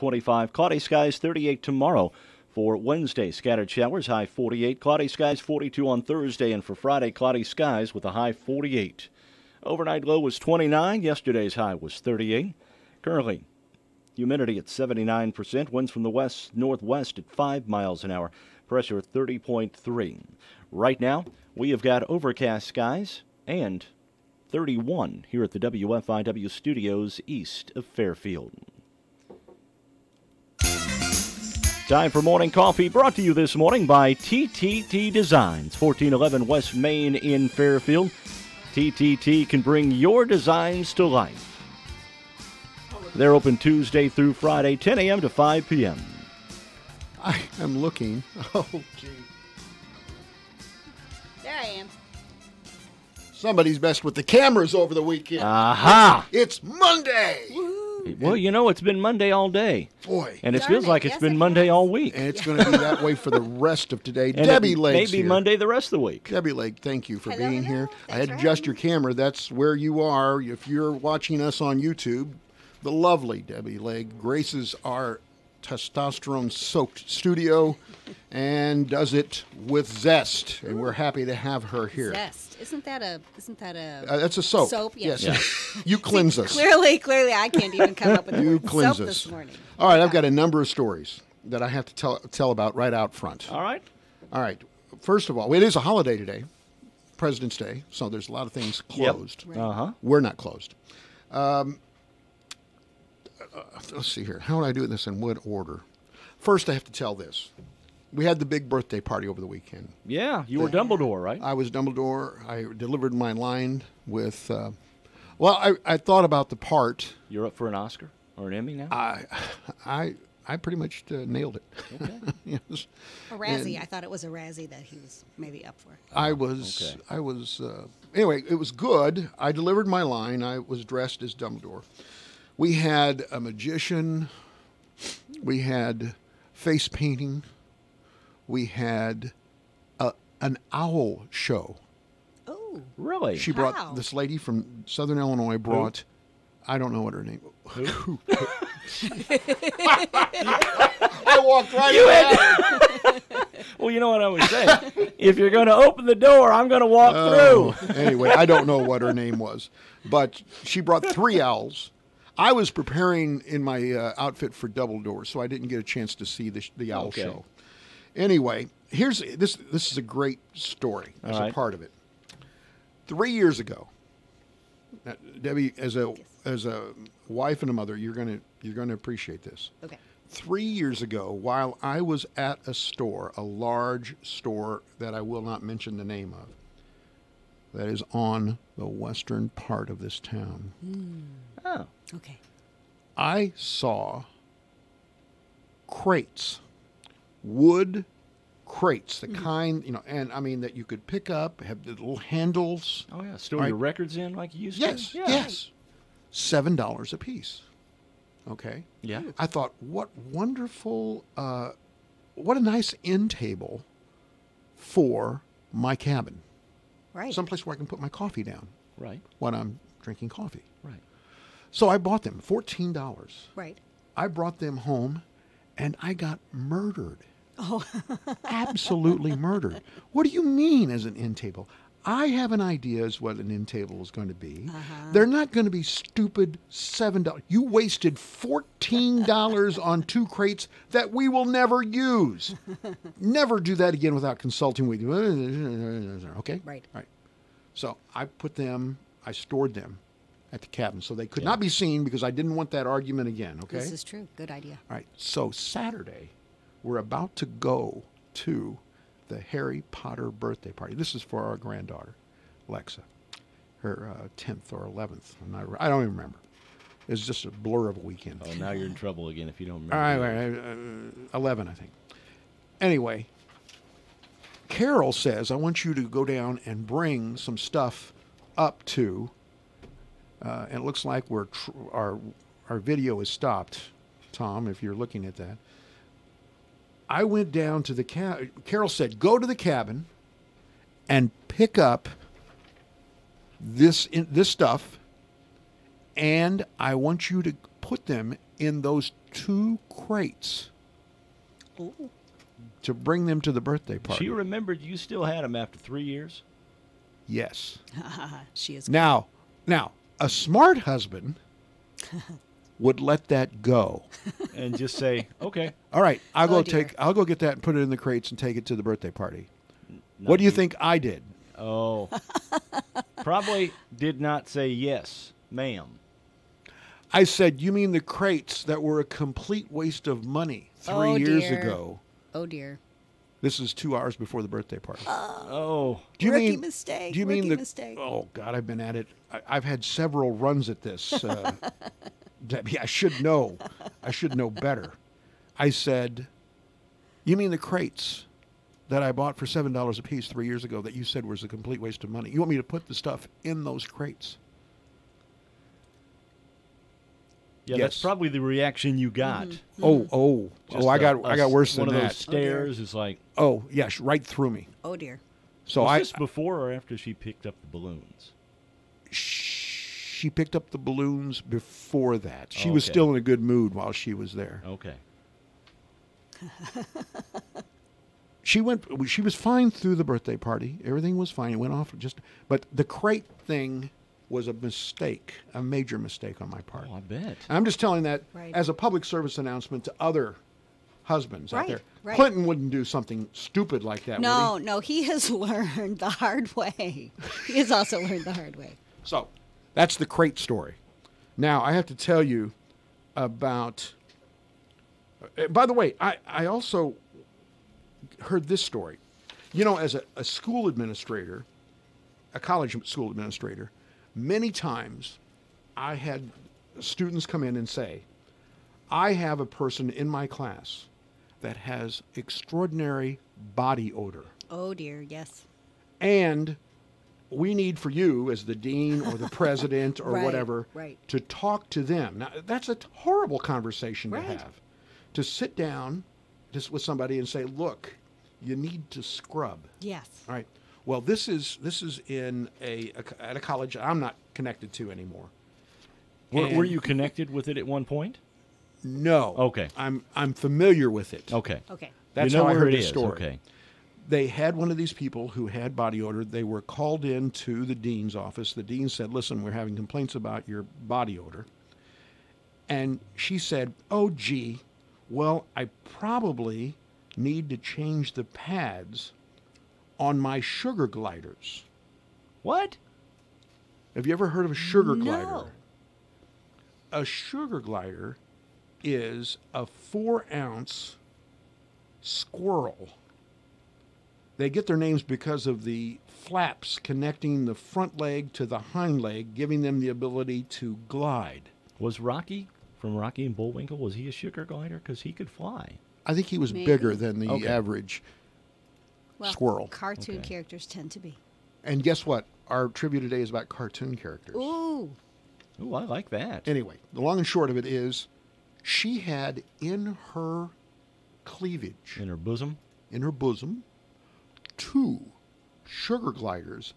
25. Cloudy skies, 38 tomorrow. For Wednesday, scattered showers, high 48. Cloudy skies, 42 on Thursday. And for Friday, cloudy skies with a high 48. Overnight low was 29. Yesterday's high was 38. Currently, humidity at 79%. Winds from the west-northwest at 5 miles an hour. Pressure 30.3. Right now, we have got overcast skies and 31 here at the WFIW studios east of Fairfield. Time for morning coffee, brought to you this morning by TTT Designs, 1411 West Main in Fairfield. TTT can bring your designs to life. They're open Tuesday through Friday, 10 a.m. to 5 p.m. I am looking. Oh, gee. There I am. Somebody's messed with the cameras over the weekend. Aha! It's Monday. Woo. Well, you know, it's been Monday all day. Boy. And it Darn feels it, like it's yes, been it Monday has. all week. And it's going to be that way for the rest of today. And Debbie it Lake's may be here. Monday the rest of the week. Debbie Lake, thank you for Hello, being hello. here. I Thanks had to for adjust having your me. camera. That's where you are. If you're watching us on YouTube, the lovely Debbie Lake graces our testosterone-soaked studio and does it with zest. And we're happy to have her here. Zest. Isn't that a That's a soap. Soap, yes. Yes. You cleanse us. Clearly I can't even come up with the You word cleanse soap us. this morning. All right, I've got a number of stories that I have to tell about right out front. All right. All right. First of all, it is a holiday today, President's Day, so there's a lot of things closed. Right. Uh-huh. We're not closed. Let's see here. How would I do this in what order? First, I have to tell this. We had the big birthday party over the weekend. Yeah, you were Dumbledore, right? I was Dumbledore. I delivered my line with, I thought about the part. You're up for an Oscar or an Emmy now? I pretty much nailed it. Okay. Yes. A Razzie. I thought it was a Razzie that he was maybe up for. Okay. Anyway, it was good. I delivered my line. I was dressed as Dumbledore. We had a magician. We had face painting. We had an owl show. Oh. Really? She Wow. brought, this lady from Southern Illinois brought, I don't know what her name was. I walked right in. Well, you know what I was saying. If you're going to open the door, I'm going to walk through. Anyway, I don't know what her name was, but she brought 3 owls. I was preparing in my outfit for Dumbledore, so I didn't get a chance to see the owl Okay. show. Anyway, here's this is a great story as All right. a part of it. 3 years ago, Debbie, as a wife and a mother, you're gonna appreciate this. Okay. 3 years ago, while I was at a store, a large store that I will not mention the name of, that is on the western part of this town, Oh. Okay. I saw crates, wood crates, the kind, and I mean that you could pick up, have the little handles. Oh, yeah. Store Right. your records in like you used Yes, to? Yeah. yes. $7 a piece. Okay. Yeah. I thought, what wonderful, what a nice end table for my cabin. Right. Someplace where I can put my coffee down Right. when I'm drinking coffee. Right. So I bought them, $14. Right. I brought them home, and I got murdered. Oh. Absolutely murdered. What do you mean as an end table? I have an idea as what an end table is going to be. They're not going to be stupid $7. You wasted $14 on 2 crates that we will never use. Never do that again without consulting with you. Okay? Right. Right. So I stored them at the cabin so they could not be seen because I didn't want that argument again. Okay? This is true. Good idea. All right. So Saturday, we're about to go to the Harry Potter birthday party. This is for our granddaughter, Alexa, her 10th or 11th. I don't even remember. It's just a blur of a weekend. Oh, now you're in trouble again if you don't remember. All right, 11, I think. Anyway, Carol says, I want you to go down and bring some stuff up to, and it looks like our video is stopped, Tom, if you're looking at that. I went down to the Carol said, go to the cabin and pick up this stuff, and I want you to put them in those 2 crates Ooh. to bring them to the birthday party. She remembered you still had them after 3 years. Yes. She is. Now, a smart husband would let that go. And just say, okay. All right, I'll go dear. I'll go get that and put it in the crates and take it to the birthday party. What do you think I did? Oh. Probably did not say yes, ma'am. I said, you mean the crates that were a complete waste of money 3 Oh, years dear. ago? Oh dear. This is 2 hours before the birthday party. Oh. Do you Rookie mean mistake, Do you mean rookie the? mistake. Oh God, I've been at it. I've had several runs at this. Debbie, I should know. I should know better. I said, you mean the crates that I bought for $7 a piece 3 years ago that you said was a complete waste of money? You want me to put the stuff in those crates? Yeah, Yes. that's probably the reaction you got. Oh! I got worse than one of that. those stares is like, Oh yes, right through me. Oh dear. So was this before or after she picked up the balloons? she picked up the balloons before that. She was Okay. still in a good mood while she was there. Okay. She was fine through the birthday party. Everything was fine. It went off but the crate thing was a mistake, a major mistake on my part. Oh, I bet. I'm just telling that Right. as a public service announcement to other husbands out Right, there. right. Clinton wouldn't do something stupid like that, No, would he? no, he has learned the hard way. He has also learned the hard way. So, that's the crate story. Now, I have to tell you about... by the way, I also heard this story. You know, as a school administrator, a college school administrator, many times I had students come in and say, I have a person in my class that has extraordinary body odor. Oh dear, yes. And we need for you, as the dean or the president or Right, whatever, right. to talk to them. Now, that's a horrible conversation Right. to have. To sit down just with somebody and say, look, you need to scrub. Yes. All right. Well, this is in at a college I'm not connected to anymore. Were And- you connected with it at one point? No. Okay. I'm familiar with it. Okay. Okay. That's you know how I where heard it the is. story. Okay. They had one of these people who had body odor. They were called into the dean's office. The dean said, listen, we're having complaints about your body odor. And she said, oh, gee, well, I probably need to change the pads on my sugar gliders. What? Have you ever heard of a sugar No. glider? A sugar glider is a 4-ounce squirrel. They get their names because of the flaps connecting the front leg to the hind leg, giving them the ability to glide. Was Rocky from Rocky and Bullwinkle, was he a sugar glider? Because he could fly. I think he was Maybe. bigger than the Okay. average Well, squirrel. cartoon Okay. characters tend to be. And guess what? Our trivia today is about cartoon characters. Ooh. Ooh, I like that. Anyway, the long and short of it is she had in her cleavage, In her bosom? in her bosom, 2 sugar gliders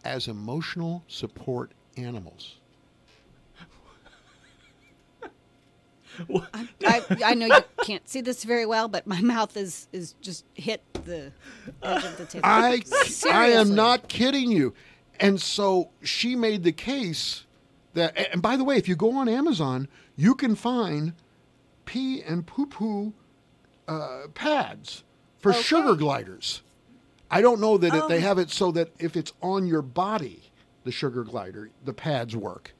as emotional support animals. I know you can't see this very well, but my mouth is just hit the edge of the table. I Seriously. am not kidding you. And so she made the case that, and by the way, if you go on Amazon, you can find pee and poo-poo pads for Okay. sugar gliders. I don't know that they Oh. have it so that if it's on your body, the sugar glider, the pads work.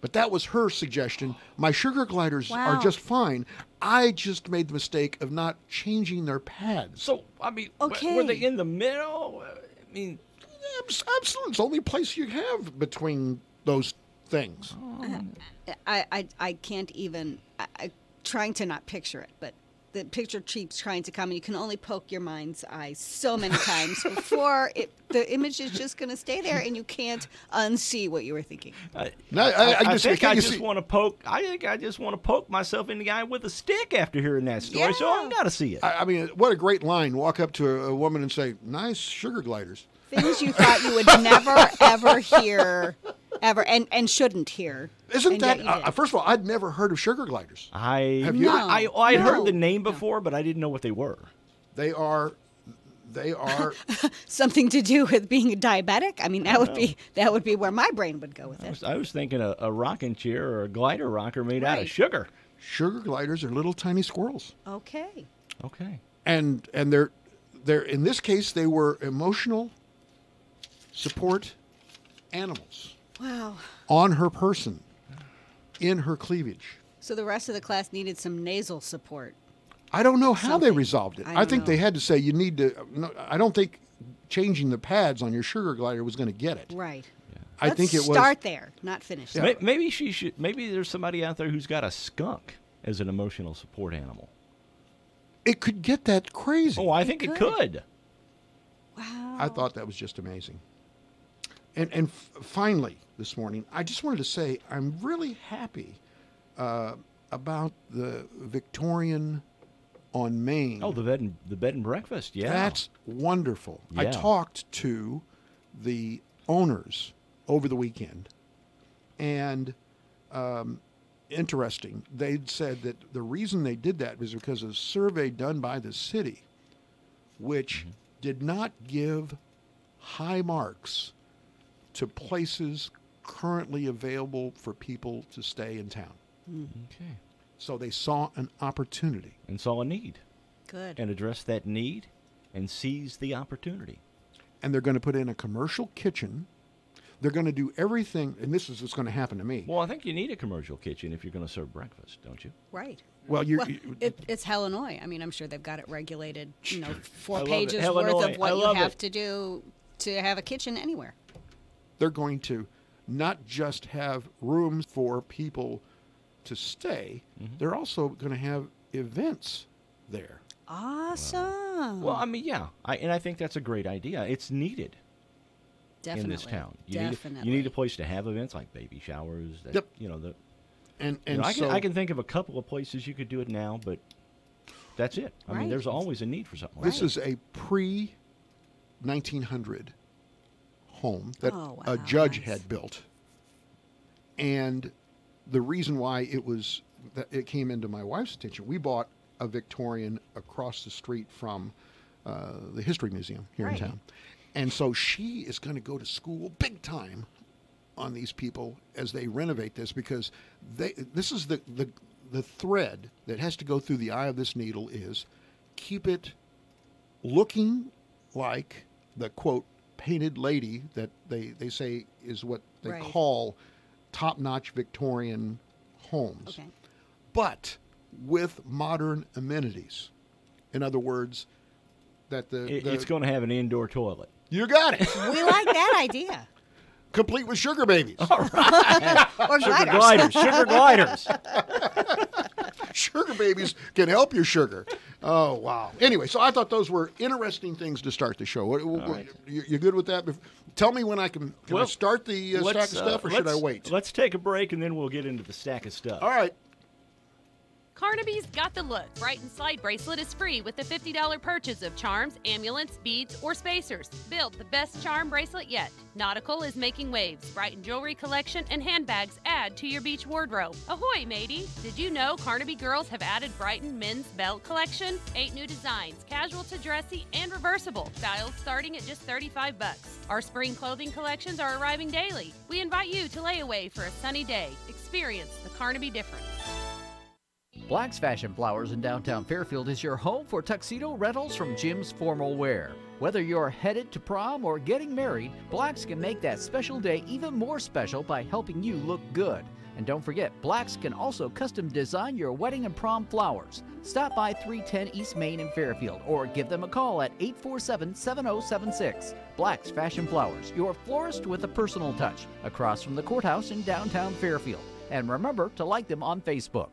But that was her suggestion. My sugar gliders are Wow. just fine. I just made the mistake of not changing their pads. So, I mean, Okay. were they in the middle? I mean, Absolutely. It's the only place you have between those things. I can't even. I trying to not picture it, but the picture keeps trying to come, and you can only poke your mind's eye so many times before the image is just going to stay there, and you can't unsee what you were thinking. No, I just think can't I you just see- want to poke. I think I just want to poke myself in the eye with a stick after hearing that story. So I Yeah. got to see it. I mean, what a great line. Walk up to a woman and say, nice sugar gliders. Things you thought you would never ever hear ever, and shouldn't hear. Isn't And that, yet you did. first of all, I'd never heard of sugar gliders. Have you? I'd heard No. the name before, but I didn't know what they were. They are Something to do with being a diabetic? I mean, that would be where my brain would go with it. I was thinking a rocking chair or a glider rocker made out of Right. sugar. sugar gliders are little tiny squirrels. Okay. Okay. And they're in this case they were emotional support animals Wow. on her person, in her cleavage. So the rest of the class needed some nasal support. I don't know how they Something. resolved it. I I don't think know. they had to say you need to. No, I don't think changing the pads on your sugar glider was going to get it. Right. I think it was. Start there, not finish there. Maybe she should. Maybe there's somebody out there who's got a skunk as an emotional support animal. It could get that crazy. Oh, I think it could. Wow. I thought that was just amazing. And finally, this morning, I just wanted to say I'm really happy about the Victorian on Main. Oh, the bed and breakfast. Yeah. That's wonderful. I Yeah. talked to the owners over the weekend, and interesting, they said that the reason they did that was because of a survey done by the city, which did not give high marks to places currently available for people to stay in town. Okay. So they saw an opportunity. And saw a need Good. and addressed that need and seized the opportunity. And they're going to put in a commercial kitchen. They're going to do everything, and this is what's going to happen to me. Well, I think you need a commercial kitchen if you're going to serve breakfast, don't you? Right. Well, Well, it's Illinois. I mean, I'm sure they've got it regulated. You know, I 4 love it. pages worth Illinois, of what I you love have it. to do to have a kitchen anywhere. they're going to not just have rooms for people to stay, they're also going to have events there. Awesome. Well, I mean, yeah. I think that's a great idea. It's needed Definitely. in this town. Definitely. You need a place to have events like baby showers. That, Yep. You know, And I can think of a couple of places you could do it now, but that's it. I mean, Right. there's always a need for something like this that. is a pre-1900 home that Oh, a wow, judge nice. had built. And the reason why it came into my wife's attention, we bought a Victorian across the street from the History Museum here Right. in town. And so she is going to go to school big time on these people as they renovate this, because this is the thread that has to go through the eye of this needle is keep it looking like the, quote, painted lady that they say is what they Right. call top-notch Victorian homes. Okay. But with modern amenities. In other words, that It's going to have an indoor toilet. you got it. We like that idea. Complete with sugar babies. Or Sugar gliders. gliders. Sugar gliders. Sugar babies can help your sugar. Oh, wow. Anyway, so I thought those were interesting things to start the show. You good with that? Tell me when I can I start the stack of stuff, or should I wait? Let's take a break, and then we'll get into the stack of stuff. All right. Carnaby's got the look. Brighton Slide Bracelet is free with the $50 purchase of charms, amulets, beads, or spacers. Build the best charm bracelet yet. Nautical is making waves. Brighton jewelry collection and handbags add to your beach wardrobe. Ahoy, matey! Did you know Carnaby girls have added Brighton men's belt collection? 8 new designs, casual to dressy and reversible. Styles starting at just $35. Our spring clothing collections are arriving daily. We invite you to lay away for a sunny day. Experience the Carnaby difference. Black's Fashion Flowers in downtown Fairfield is your home for tuxedo rentals from Jim's Formal Wear. Whether you're headed to prom or getting married, Black's can make that special day even more special by helping you look good. And don't forget, Black's can also custom design your wedding and prom flowers. Stop by 310 East Main in Fairfield or give them a call at 847-7076. Black's Fashion Flowers, your florist with a personal touch, across from the courthouse in downtown Fairfield. And remember to like them on Facebook.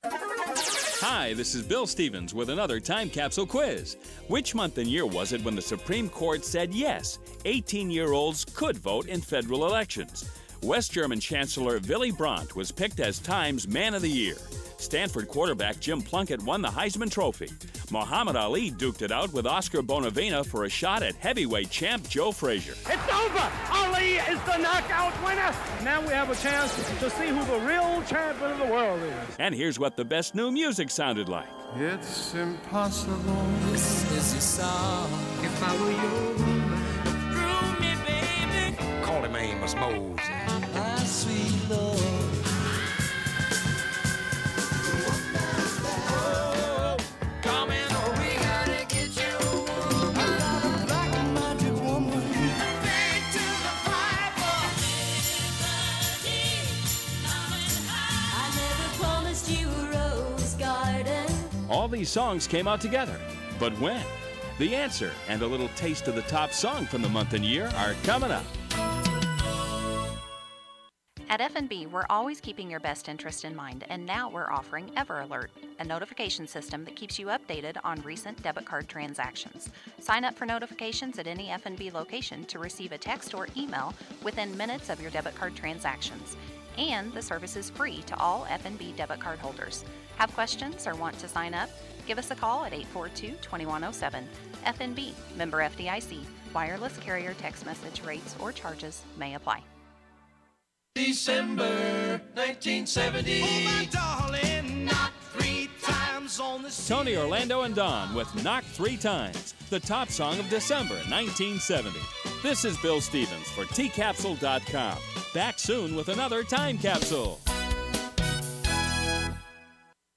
Hi, this is Bill Stevens with another time capsule quiz. Which month and year was it when the Supreme Court said yes, 18-year-olds could vote in federal elections? West German Chancellor Willy Brandt was picked as Time's Man of the Year. Stanford quarterback Jim Plunkett won the Heisman Trophy. Muhammad Ali duked it out with Oscar Bonavena for a shot at heavyweight champ Joe Frazier. It's over! Ali is the knockout winner! Now we have a chance to see who the real champion of the world is. And here's what the best new music sounded like. It's impossible. This is your song. If I were your woman, prove me, baby. Call him Amos Moses. My sweet Lord. Oh, come in. Oh, we gotta get you a woman. A black magic woman. Paid to the Bible. I never promised you a rose garden. All these songs came out together. But when? The answer and a little taste of the top song from the month and year are coming up. At F&B, we're always keeping your best interest in mind, and now we're offering EverAlert, a notification system that keeps you updated on recent debit card transactions. Sign up for notifications at any F&B location to receive a text or email within minutes of your debit card transactions. And the service is free to all F&B debit card holders. Have questions or want to sign up? Give us a call at 842-2107. F&B, member FDIC. Wireless carrier text message rates or charges may apply. December 1970. Oh, my darling, knock 3 times on the Tony Orlando and Don with Knock 3 Times, the top song of December 1970. This is Bill Stevens for tcapsule.com. Back soon with another Time Capsule.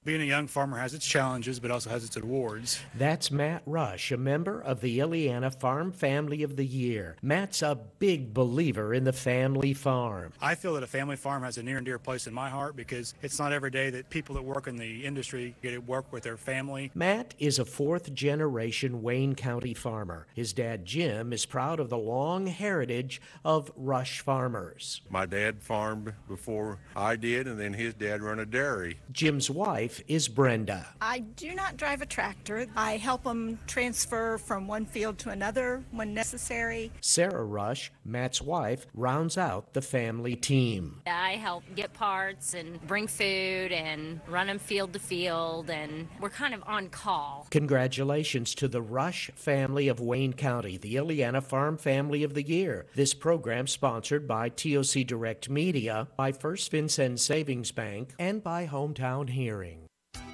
Being a young farmer has its challenges, but also has its rewards. That's Matt Rush, a member of the Ileana Farm Family of the Year. Matt's a big believer in the family farm. I feel that a family farm has a near and dear place in my heart because it's not every day that people that work in the industry get to work with their family. Matt is a fourth-generation Wayne County farmer. His dad, Jim, is proud of the long heritage of Rush farmers. My dad farmed before I did, and then his dad ran a dairy. Jim's wife is Brenda. I do not drive a tractor. I help them transfer from one field to another when necessary. Sarah Rush, Matt's wife, rounds out the family team. I help get parts and bring food and run them field to field, and we're kind of on call. Congratulations to the Rush family of Wayne County, the Ileana Farm Family of the Year. This program sponsored by TOC Direct Media, by First Vincennes Savings Bank, and by Hometown Hearing.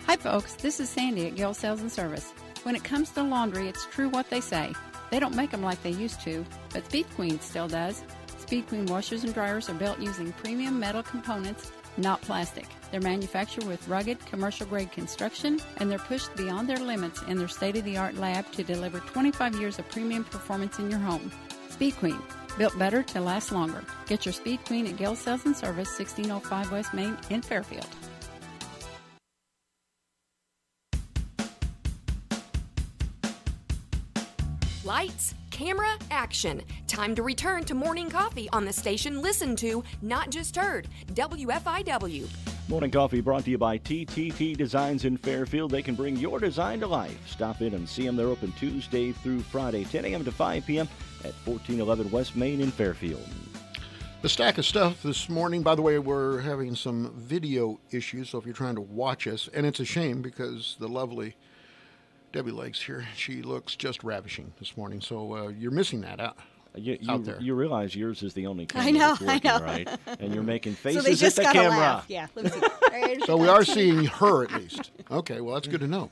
Hi folks, this is Sandy at Gill Sales and Service. When it comes to laundry, it's true what they say. They don't make them like they used to, but Speed Queen still does. Speed Queen washers and dryers are built using premium metal components, not plastic. They're manufactured with rugged, commercial-grade construction, and they're pushed beyond their limits in their state-of-the-art lab to deliver 25 years of premium performance in your home. Speed Queen, built better to last longer. Get your Speed Queen at Gill Sales and Service, 1605 West Main in Fairfield. Lights, camera, action. Time to return to morning coffee on the station listened to, not just heard, WFIW. Morning Coffee brought to you by TTT Designs in Fairfield. They can bring your design to life. Stop in and see them. They're open Tuesday through Friday, 10 a.m. to 5 p.m. at 1411 West Main in Fairfield. The stack of stuff this morning, by the way, we're having some video issues, so if you're trying to watch us, and it's a shame because the lovely Debbie Lakes here, she looks just ravishing this morning, so you're missing that out there. You realize yours is the only camera I know, that's working, I know. right? And you're making faces so they just at the gotta camera. Laugh. Yeah, let me see. So we are seeing her at least. Okay, well, that's good to know.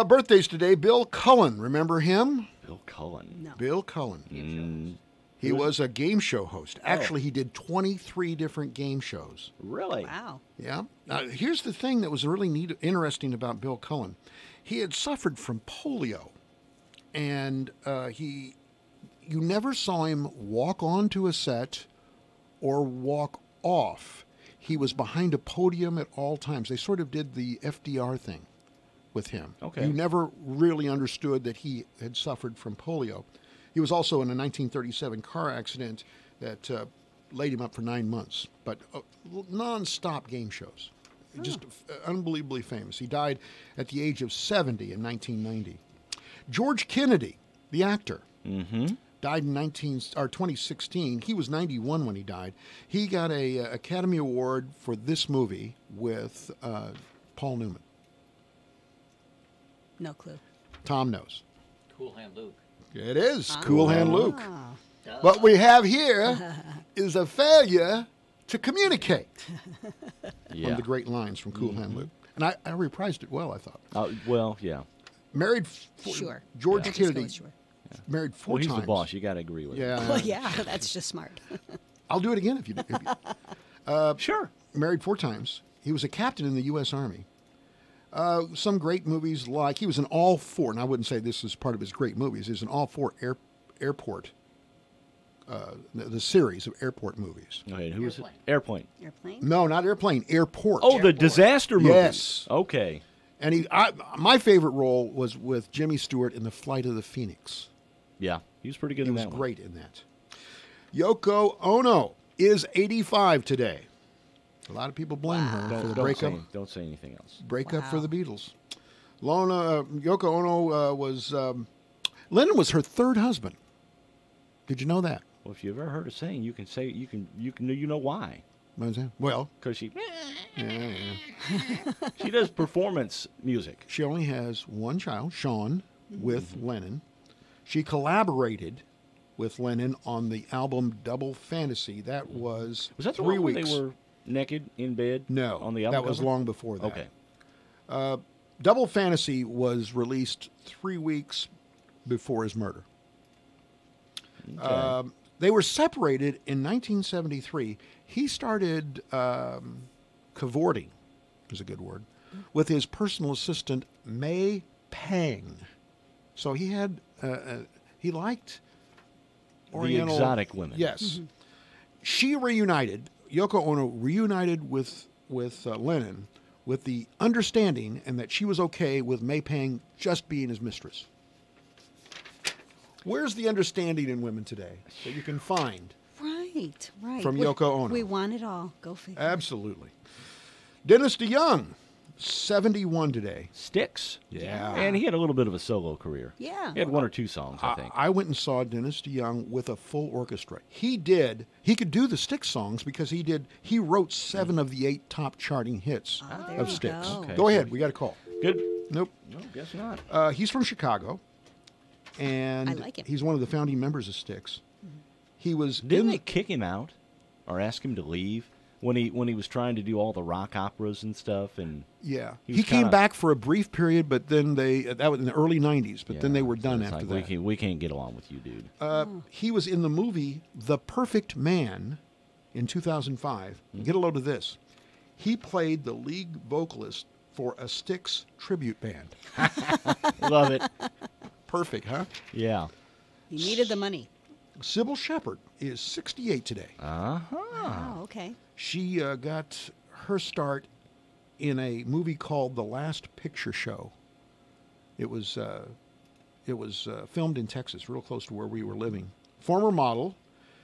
Birthdays today, Bill Cullen. Remember him? Bill Cullen. No. Bill Cullen. He was a game show host. Actually, he did 23 different game shows. Really? Wow. Yeah. Now, here's the thing that was really interesting about Bill Cullen. He had suffered from polio, and you never saw him walk onto a set or walk off. He was behind a podium at all times. They sort of did the FDR thing with him. Okay. You never really understood that he had suffered from polio. He was also in a 1937 car accident that laid him up for 9 months, but non-stop game shows. Just unbelievably famous. He died at the age of 70 in 1990. George Kennedy, the actor, died in 2016. He was 91 when he died. He got a Academy Award for this movie with Paul Newman? No clue. Tom knows. Cool Hand Luke. It is Cool Hand Luke. Ah. What we have here is a failure to communicate. One of the great lines from Cool Hand Luke. And I reprised it well, I thought. Well, yeah. Married Sure. George Yeah. Kennedy. Let's go with Married 4 Well, he's times. the boss. You got to agree with him. Yeah. Well, yeah, that's just smart. I'll do it again if you. Sure. Married 4 times. He was a captain in the U.S. Army. Some great movies like he was in all 4, and I wouldn't say this is part of his great movies. He was in all 4 airport. The series of airport movies. Okay, who was it? Airplane. Airplane? No, not Airplane. Airport. Oh, the disaster movie. Yes. Okay. And my favorite role was with Jimmy Stewart in The Flight of the Phoenix. Yeah, he was pretty good in that one. He was great in that. Yoko Ono is 85 today. A lot of people blame her for the breakup. Don't say anything else. Breakup for the Beatles. Yoko Ono was Lennon was her 3rd husband. Did you know that? Well, if you've ever heard a saying, you can say you know why. What is that? Well, because she yeah. she does performance music. She only has 1 child, Sean, with Lennon. She collaborated with Lennon on the album Double Fantasy. That was that the 3 one weeks. where they were naked in bed? No, on the album that was cover? long before that. Okay. Double Fantasy was released 3 weeks before his murder. Okay. They were separated in 1973. He started cavorting, is a good word, with his personal assistant, May Pang. So he had, he liked Oriental. The exotic women. Yes. She reunited, Yoko Ono reunited with Lennon with the understanding and that she was okay with May Pang just being his mistress. Where's the understanding in women today that you can find? Right. From Yoko Ono. We want it all. Go figure. Absolutely. Dennis DeYoung, 71 today. Styx. Yeah. And he had a little bit of a solo career. Yeah. He had 1 or 2 songs, I think. I went and saw Dennis DeYoung with a full orchestra. He could do the Styx songs because he wrote 7 of the 8 top charting hits of Styx. go. Okay. Go ahead, we got a call. Good. Nope. No, guess not. He's from Chicago, and I like him. he's one of the founding members of Styx. He was Didn't they kick him out or ask him to leave when he was trying to do all the rock operas and stuff? And Yeah, he he was came kinda- back for a brief period, but then that was in the early '90s. But then they were done It's after like, that. We can't get along with you, dude. He was in the movie The Perfect Man in 2005. Get a load of this. He played the lead vocalist for a Styx tribute band. Love it. Perfect, huh? Yeah. He needed the money. Sybil Shepherd is 68 today. Oh, okay. She got her start in a movie called The Last Picture Show. It was filmed in Texas, real close to where we were living. Former model.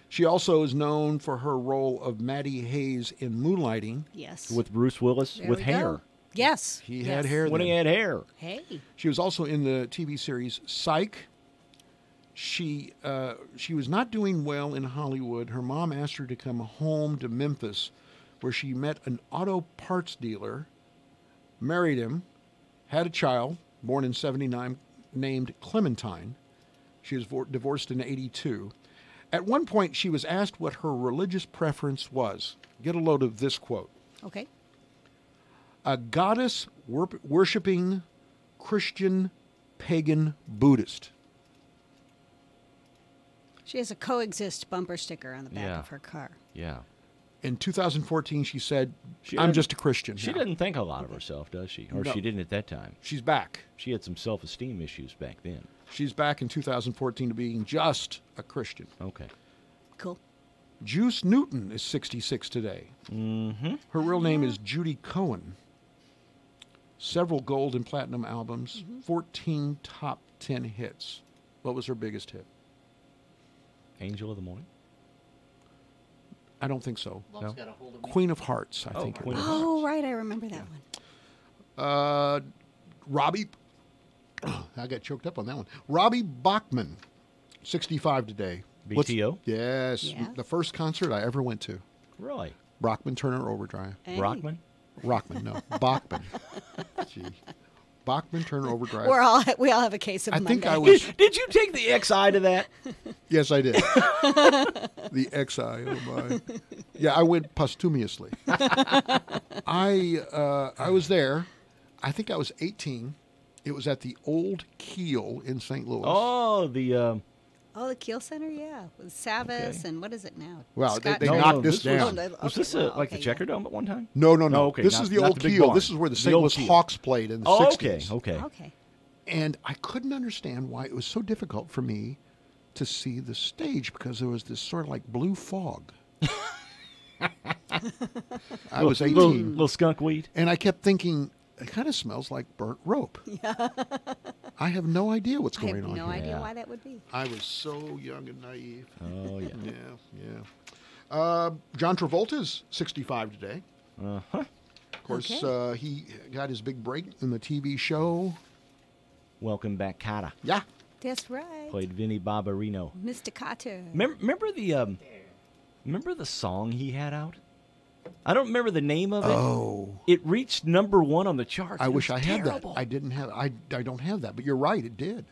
She also is known for her role of Maddie Hayes in Moonlighting. Yes. With Bruce Willis There with we hair. go. Yes. He had hair When then. he had hair. Hey. She was also in the TV series Psych. She was not doing well in Hollywood. Her mom asked her to come home to Memphis, where she met an auto parts dealer, married him, had a child, born in '79, named Clementine. She was divorced in '82. At one point, she was asked what her religious preference was. Get a load of this quote. Okay. A goddess worshiping Christian pagan Buddhist. She has a coexist bumper sticker on the back Yeah. of her car. Yeah. In 2014, she said, She I'm doesn't- just a Christian. She now." doesn't think a lot of herself, does she? Or No. she didn't at that time. She's back. She had some self-esteem issues back then. She's back in 2014 to being just a Christian. Okay. Cool. Juice Newton is 66 today. Mm-hmm. Her real name is Judy Cohen. Several gold and platinum albums, 14 top 10 hits. What was her biggest hit? Angel of the Morning? I don't think so. Love's Got a Hold of Me. Queen of Hearts, I Oh, think. it Queen was. of Oh, right. I remember that one. Robbie, I got choked up on that one. Robbie Bachman, 65 today. BTO? Yes. Yeah. The first concert I ever went to. Really? Brockman Turner Overdrive. Hey. Brockman? Rockman, no. Bachman. Gee. Bachman Turner Overdrive. We all have a case of I Monday. think I was... Did you take the XI to that? Yes, I did. The XI, oh my. Yeah, I went posthumously. I was there. I think I was 18. It was at the Old Keel in St. Louis. Oh, the Kiel Center, yeah. With Savas and what is it now? Well, they Scott- knocked this down. Was this like the Checker Dome at one time? No. okay, This not- is the not Old the big Keel. barn. This is where the St. old Louis Keel. Hawks played in the Oh, 60s. okay. And I couldn't understand why it was so difficult for me to see the stage because there was this sort of like blue fog. I was 18. Little skunk weed. And I kept thinking, it kind of smells like burnt rope. Yeah. I have no idea what's I going have on no here. idea why that would be. I was so young and naive. Oh, yeah. Yeah. John Travolta's 65 today. Uh-huh. Of course, Okay. he got his big break in the TV show. Welcome back, Carter. Yeah. That's right. Played Vinnie Barbarino. Mr. Carter. Remember the song he had out? I don't remember the name of it. Oh. It reached #1 on the charts. I It wish was I had that. terrible. I didn't have. I don't have that. But you're right. It did.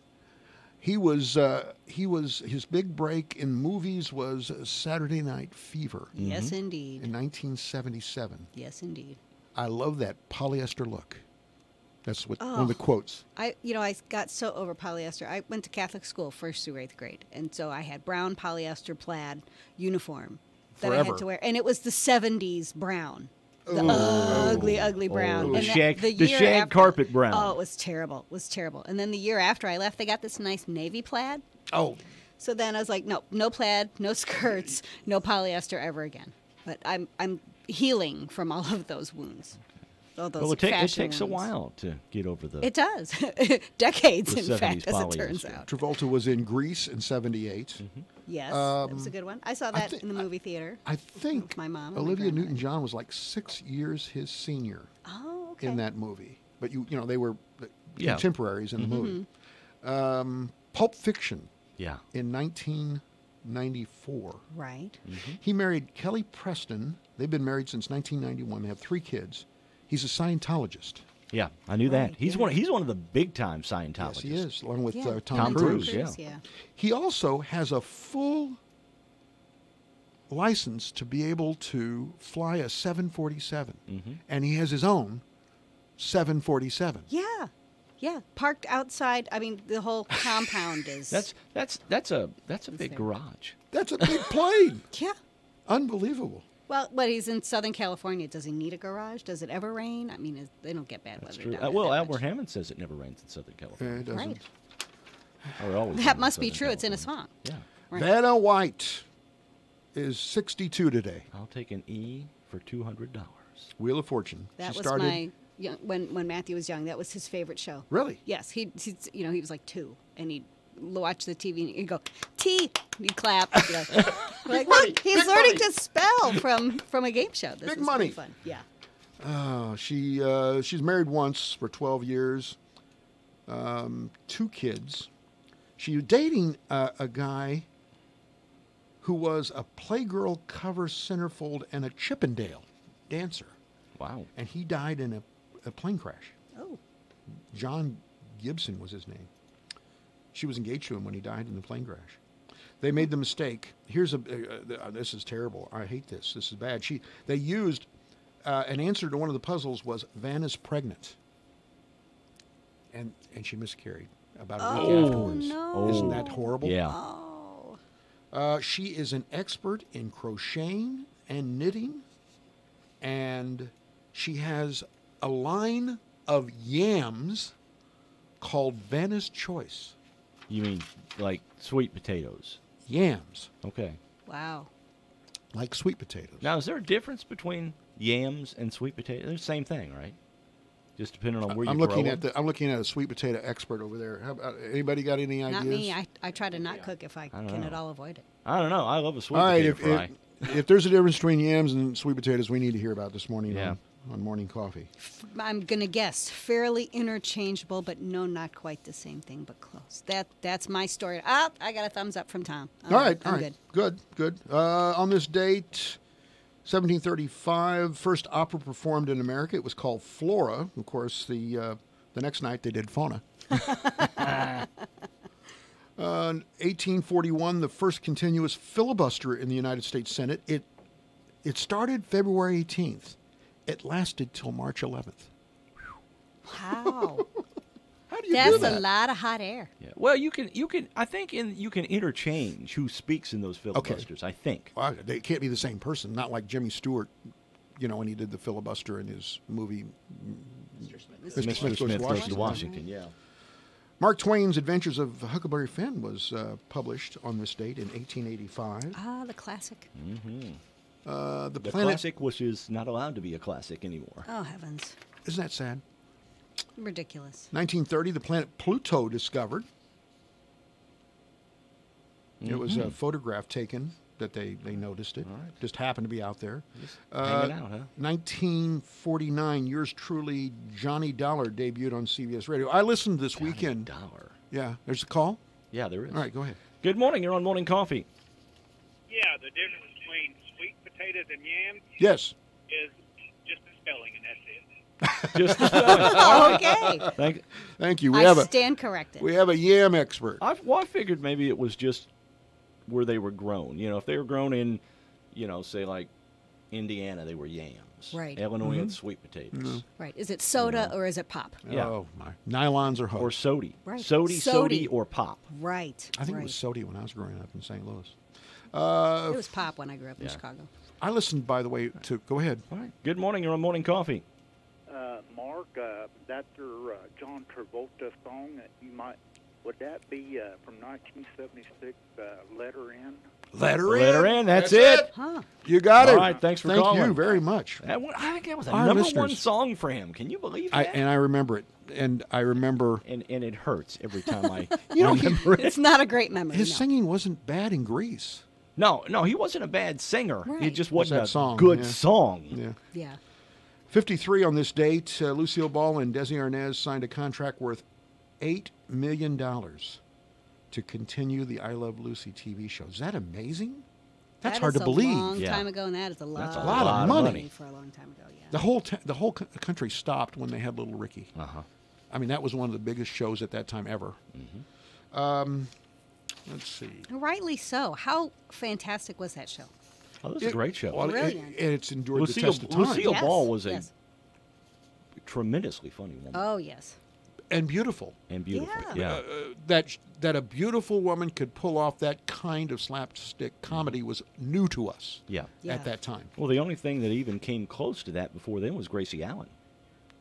He was his big break in movies was Saturday Night Fever. Yes, indeed. In 1977. Yes, indeed. I love that polyester look. That's what one Oh. of the quotes. I got so over polyester. I went to Catholic school 1st through 8th grade, and so I had brown polyester plaid uniform that I Forever. had to wear, and it was the 70s brown, the Ooh. ugly brown. Oh, and the year shag after- carpet brown. Oh, it was terrible. It was terrible. And then the year after I left, they got this nice navy plaid. Oh. So then I was like, no plaid, no skirts, no polyester ever again. But I'm healing from all of those wounds. All those Well, it fashion takes a wounds. while to get over the. It does. Decades, The in 70s fact, as it polyester. turns out. Travolta was in Grease in '78. Yes, that was a good one. I saw that in the movie theater. I think with my mom. and my Olivia grandmother. Newton-John was like 6 years his senior Oh, okay. in that movie. But they were Yeah. contemporaries in the movie. Pulp Fiction. Yeah. In 1994. Right. He married Kelly Preston. They've been married since 1991. They have 3 kids. He's a Scientologist. Yeah, I knew that. Right, He's yeah. one of the big time Scientologists. Yes, he is, along with Yeah, Tom Cruise. Yeah. He also has a full license to be able to fly a 747, and he has his own 747. Yeah. Yeah. Parked outside. I mean, the whole compound is. That's a big garage. That's a big plane. Yeah. Unbelievable. Well, he's in Southern California. Does he need a garage? Does it ever rain? I mean, they don't get bad That's weather true. down Well, there that Albert much. Hammond says it never rains in Southern California. It doesn't. Right. Or always rains That in must be Southern true. It's in a California. song. Yeah. Right. Vanna White is 62 today. I'll take an E for $200. Wheel of Fortune. That she was started. my young, when Matthew was young. That was his favorite show. Really? Yes. He was like 2, and he'd watch the TV and he'd go T. And he'd clap. He'd be like, look, he's learning to spell from a game show. This Big is money. pretty fun. Yeah. Oh, she's married once for 12 years, 2 kids. She's dating a guy who was a Playgirl cover centerfold and a Chippendale dancer. Wow. And he died in a plane crash. Oh. John Gibson was his name. She was engaged to him when he died in the plane crash. They made the mistake. Here's this is terrible. I hate this. This is bad. They used an answer to one of the puzzles was Vanna's pregnant, and she miscarried about a week afterwards. No. Isn't that horrible? Yeah. Oh. She is an expert in crocheting and knitting, and she has a line of yams called Vanna's Choice. You mean like sweet potatoes? Yams, Okay. Wow. like sweet potatoes. Now, is there a difference between yams and sweet potatoes? They're the same thing, right? Just depending on where I'm you looking grow at them? I'm looking at a sweet potato expert over there. How about, anybody got any ideas? Not me. I try to not cook if I don't can know. at all avoid it. I don't know. I love a sweet All right, potato fry. if there's a difference between yams and sweet potatoes, we need to hear about this morning Yeah. on Morning Coffee. I'm gonna guess fairly interchangeable, but no, not quite the same thing, but close. That's my story. I got a thumbs up from Tom. All right, I'm good. good. On this date, 1735, first opera performed in America. It was called Flora. Of course, the next night they did Fauna. 1841, the first continuous filibuster in the United States Senate. It started February 18th. It lasted till March 11th. Wow. How do you That's do that? a lot of hot air. Yeah. Well, you can. I think you can interchange who speaks in those filibusters. I think. Well, they can't be the same person. Not like Jimmy Stewart, when he did the filibuster in his movie Mr. Smith Goes to Washington. Yeah. Mark Twain's Adventures of Huckleberry Finn was published on this date in 1885. Ah, the classic. Mm-hmm. The planet classic, which is not allowed to be a classic anymore. Oh, heavens. Isn't that sad? Ridiculous. 1930, the planet Pluto discovered. It was a photograph taken that they noticed it. Right. Just happened to be out there. Hanging out, huh? 1949, yours truly, Johnny Dollar debuted on CBS Radio. I listened this weekend. Dollar. Yeah. There's a call? Yeah, there is. All right, go ahead. Good morning. You're on Morning Coffee. Yeah, the difference between sweet potatoes and yams Yes. is just the spelling, and that's it. Just Okay. Thank you. I stand corrected. We have a yam expert. I figured maybe it was just where they were grown. If they were grown in, say like Indiana, they were yams. Right. Illinois, it's sweet potatoes. Right. Is it soda or is it pop? Yeah. Oh, my. Nylons are hot. Or sody. Right. Sody, or pop. Right. I think right. it was sody when I was growing up in St. Louis. It was pop when I grew up in Chicago. I listened, by the way, to... Go ahead. All right. Good morning. You're on Morning Coffee. Mark, that's your John Travolta song. Would that be from 1976, Letter In? Letter In. That's it. Huh. You got it. All right. Thanks for calling. Thank you very much. I think that was a Our number listeners. one song for him. Can you believe that? And I remember it. And I remember... And it hurts every time I You know, remember it. It's not a great memory. His no. singing wasn't bad in Grease. No, he wasn't a bad singer. Right. It just wasn't that a song, good yeah. song. Yeah. Yeah. 53 on this date, Lucille Ball and Desi Arnaz signed a contract worth $8 million to continue the I Love Lucy TV show. Is that amazing? That's hard to believe. That's a long time ago, and that is a lot, That's a lot of money for a long time ago. Yeah. The whole country stopped when they had Little Ricky. Uh-huh. I mean, that was one of the biggest shows at that time ever. Mm-hmm. Let's see. Rightly so. How fantastic was that show? Oh, this is a great show. Well, Brilliant. it's endured the Lucille, test of time. Lucille Yes, Ball was a yes. tremendously funny woman. Oh, yes. And beautiful. And beautiful. Yeah. Yeah. That a beautiful woman could pull off that kind of slapstick comedy was new to us Yeah. Yeah. at that time. Well, the only thing that even came close to that before then was Gracie Allen.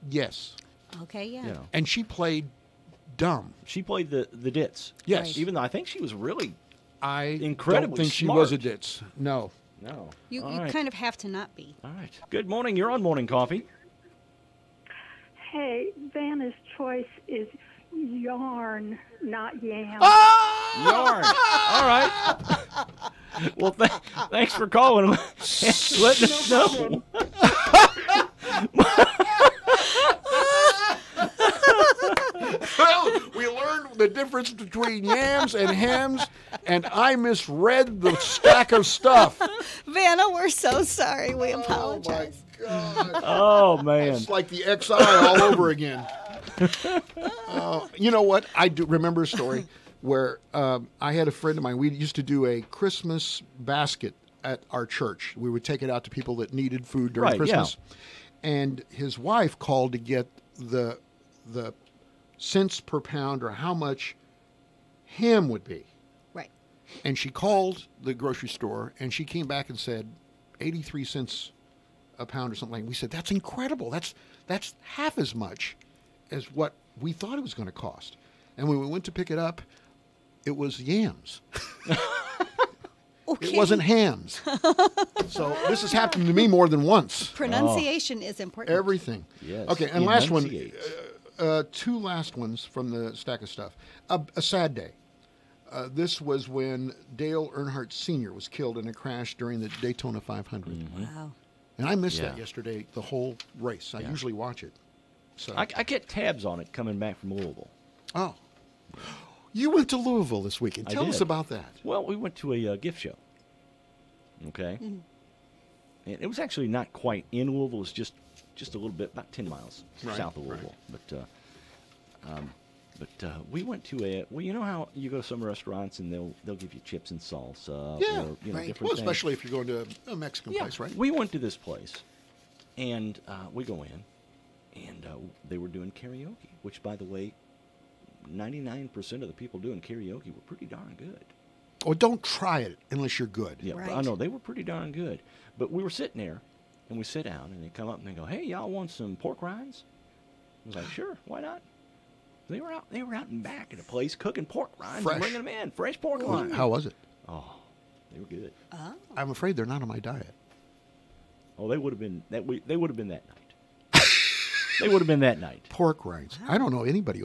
Yes. Okay, yeah. You know, And she played dumb. she played the ditz. Yes. Right. Even though I think she was really I incredibly don't think smart. she was a ditz. No. no. You All right. kind of have to not be. All right. Good morning. You're on Morning Coffee. Hey, Vanna's choice is yarn, not yam. Yarn. All right. Well, thanks for calling. Letting us know. Well, we learned the difference between yams and hams, and I misread the stack of stuff. Vanna, we're so sorry. We apologize. Oh, man. It's like the XI all over again. You know what? I do remember a story where I had a friend of mine. We used to do a Christmas basket at our church. We would take it out to people that needed food during Right, Christmas. And his wife called to get the cents per pound or how much ham would be. Right. And she called the grocery store and she came back and said 83 cents a pound or something like that. We said, that's incredible. That's half as much as what we thought it was going to cost. And when we went to pick it up, it was yams. Okay. It wasn't hams. So this has happened to me more than once. Pronunciation is important. Everything. Yes. Okay, and last one. Enunciate. Two last ones from the stack of stuff. A sad day. This was when Dale Earnhardt Sr. was killed in a crash during the Daytona 500. Mm-hmm. Wow. And I missed Yeah. that yesterday, the whole race. I usually watch it. So I get tabs on it coming back from Louisville. Oh. You went to Louisville this weekend. I Tell us did. about that. Well, we went to a gift show. Okay. And it was actually not quite in Louisville. It was just a little bit, about 10 miles Right, south of Louisville. But we went to well, you know how you go to some restaurants and they'll give you chips and salsa, Yeah, or right. different Well, things. especially if you're going to a Mexican place, right? We went to this place, and we go in, and they were doing karaoke, which, by the way, 99% of the people doing karaoke were pretty darn good. Well, don't try it unless you're good. Yeah, I know they were pretty darn good. But we were sitting there, and we sit down, and they come up and they go, "Hey, y'all want some pork rinds?" I was like, "Sure, why not?" They were out and back at a place cooking pork rinds, Fresh. and bringing them in, fresh pork rinds. How was it? Oh, they were good. Oh. I'm afraid they're not on my diet. Oh, they would have been that. They would have been that night. They would have been that night. Pork rinds. I don't know anybody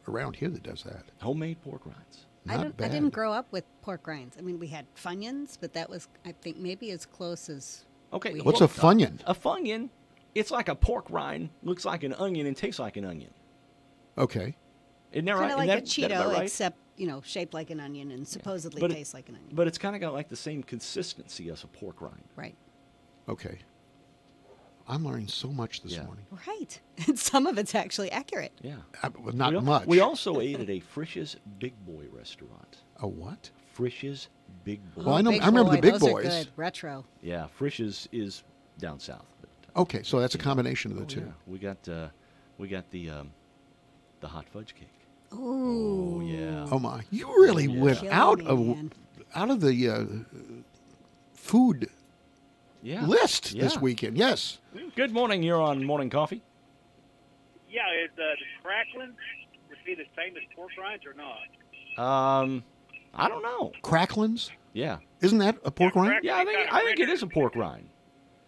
around here that does that. Homemade pork rinds. Not I bad. didn't grow up with pork rinds. I mean, we had Funyuns, but that was, I think, maybe as close as. Okay, What's a Funyun? A Funyun, it's like a pork rind, looks like an onion, and tastes like an onion. Okay. Isn't that right? Kind of like Isn't a that about Cheeto, right? except shaped like an onion and supposedly But tastes like an onion. But it's kind of got like the same consistency as a pork rind. Right. Okay. I'm learning so much this morning. Right. And some of it's actually accurate. Yeah. Not much. We also ate at a Frisch's Big Boy restaurant. A what? Frisch's Big Boy. Well, I know. Big I remember Boy, the Big those are Boys. good. Retro. Yeah, Frisch's is down south. But, Okay, so that's a combination of the two. yeah. We got the hot fudge cake. Ooh. Oh yeah. Oh my! You really went Killing out me, of man. the food list this Yeah. weekend. Yes. Good morning. You're on Morning Coffee. Yeah, is the crackling would be the same as pork rinds or not? I don't know. Cracklins? Yeah. Isn't that a pork rind? Yeah, I think it is a pork rind.